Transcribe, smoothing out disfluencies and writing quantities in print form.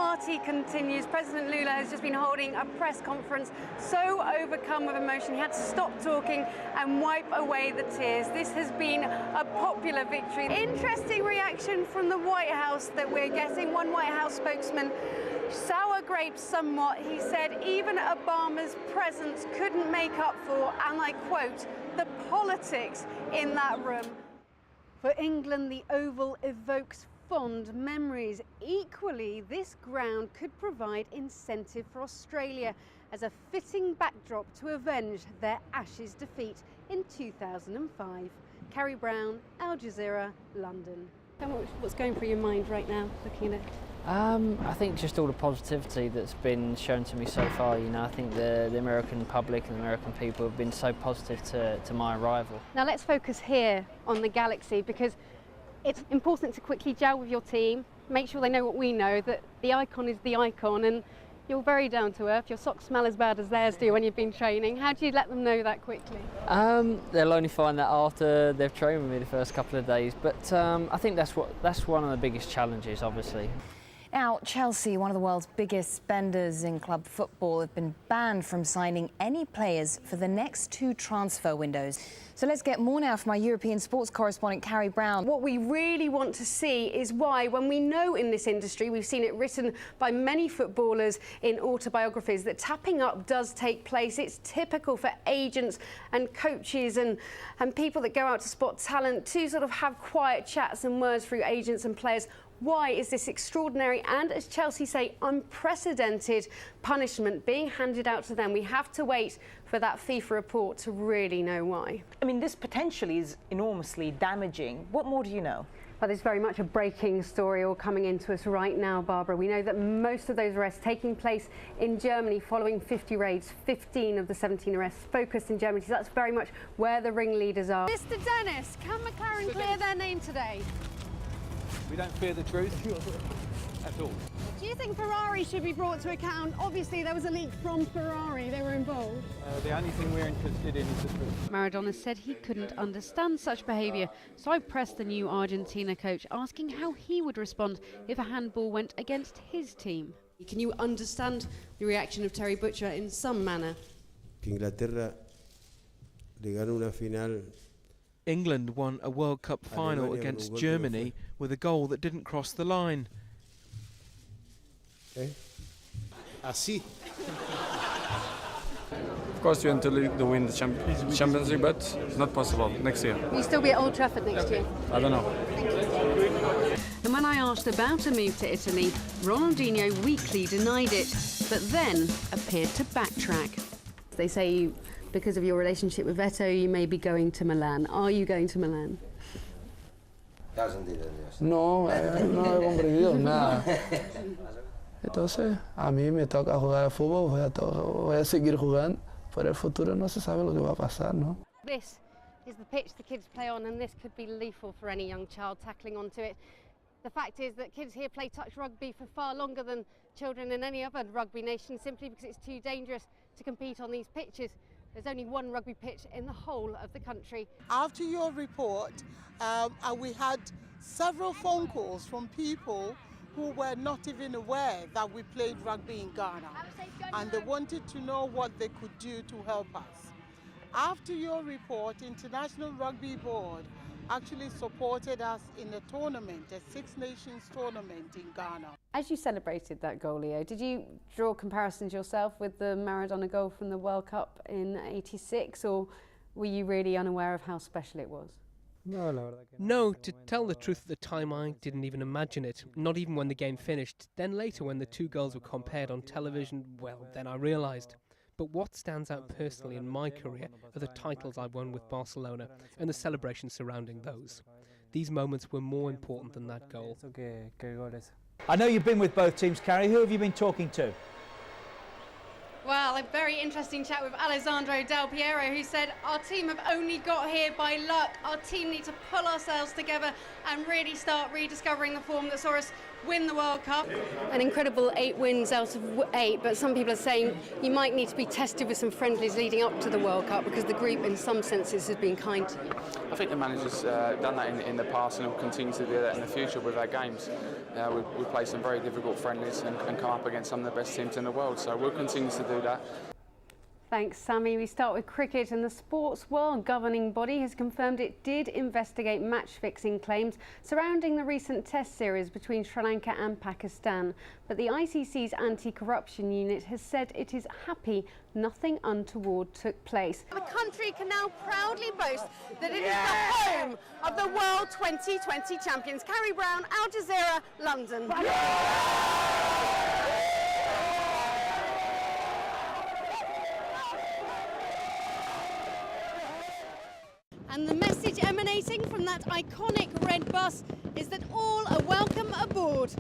party continues. President Lula has just been holding a press conference, so overcome with emotion he had to stop talking and wipe away the tears. This has been a popular victory. Interesting reaction from the White House that we're getting. One White House spokesman sour grapes somewhat. He said even Obama's presence couldn't make up for, and I quote, the politics in that room. For England, the Oval evokes fond memories. Equally, this ground could provide incentive for Australia as a fitting backdrop to avenge their Ashes defeat in 2005. Carrie Brown, Al Jazeera, London. Tell me what's going through your mind right now, looking at it? I think just all the positivity that's been shown to me so far. You know, I think the American public and the American people have been so positive to my arrival. Now let's focus here on the Galaxy, because it's important to quickly gel with your team, make sure they know what we know, that the icon is the icon, and you're very down to earth. Your socks smell as bad as theirs do when you've been training. How do you let them know that quickly? They'll only find that after they've trained with me the first couple of days, but I think that's one of the biggest challenges, obviously. Now, Chelsea, one of the world's biggest spenders in club football, have been banned from signing any players for the next 2 transfer windows. So let's get more now from our European sports correspondent, Carrie Brown. What we really want to see is why, when we know in this industry, we've seen it written by many footballers in autobiographies, that tapping up does take place. It's typical for agents and coaches and people that go out to spot talent to sort of have quiet chats and words through agents and players. Why is this extraordinary and, as Chelsea say, unprecedented punishment being handed out to them? We have to wait for that FIFA report to really know why. I mean, this potentially is enormously damaging. What more do you know? Well, there's very much a breaking story all coming into us right now, Barbara. We know that most of those arrests taking place in Germany following 50 raids. 15 of the 17 arrests focused in Germany. So that's very much where the ringleaders are. Mr. Dennis, can McLaren clear their name today? We don't fear the truth at all. Do you think Ferrari should be brought to account? Obviously, there was a leak from Ferrari. They were involved. The only thing we're interested in is the truth. Maradona said he couldn't understand such behaviour, so I pressed the new Argentina coach, asking how he would respond if a handball went against his team. Can you understand the reaction of Terry Butcher in some manner? Inglaterra le ganó una final. England won a World Cup final against Germany with a goal that didn't cross the line. Así. Of course, you want to win the Champions League, but it's not possible next year. Will you still be at Old Trafford next year? I don't know. And when I asked about a move to Italy, Ronaldinho weakly denied it, but then appeared to backtrack. They say because of your relationship with Veto, you may be going to Milan. Are you going to Milan? No, no he comprendido nada. Entonces, a mí me toca jugar al fútbol, voy a seguir jugando, pero el futuro no se sabe lo que va a pasar, ¿no? This is the pitch the kids play on, and this could be lethal for any young child tackling onto it. The fact is that kids here play touch rugby for far longer than children in any other rugby nation, simply because it's too dangerous to compete on these pitches. There's only one rugby pitch in the whole of the country. After your report, we had several phone calls from people who were not even aware that we played rugby in Ghana, and they wanted to know what they could do to help us. After your report, International Rugby Board actually supported us in a tournament, a Six Nations tournament in Ghana. As you celebrated that goal, Leo, did you draw comparisons yourself with the Maradona goal from the World Cup in '86, or were you really unaware of how special it was? No, to tell the truth, at the time I didn't even imagine it, not even when the game finished. Then later, when the 2 goals were compared on television, well, then I realised. But what stands out personally in my career are the titles I won with Barcelona and the celebrations surrounding those. These moments were more important than that goal. I know you've been with both teams, Carrie. Who have you been talking to? Well, a very interesting chat with Alessandro Del Piero, who said, our team have only got here by luck. Our team need to pull ourselves together and really start rediscovering the form that saw us win the World Cup. An incredible 8 wins out of 8, but some people are saying you might need to be tested with some friendlies leading up to the World Cup because the group in some senses has been kind to you. I think the manager's done that in the past and will continue to do that in the future with our games. We play some very difficult friendlies and come up against some of the best teams in the world, so we'll continue to do that. Thanks, Sammy. We start with cricket, and the sports world governing body has confirmed it did investigate match-fixing claims surrounding the recent Test series between Sri Lanka and Pakistan. But the ICC's anti-corruption unit has said it is happy nothing untoward took place. The country can now proudly boast that it is the home of the World 2020 champions. Carrie Brown, Al Jazeera, London. And the message emanating from that iconic red bus is that all are welcome aboard.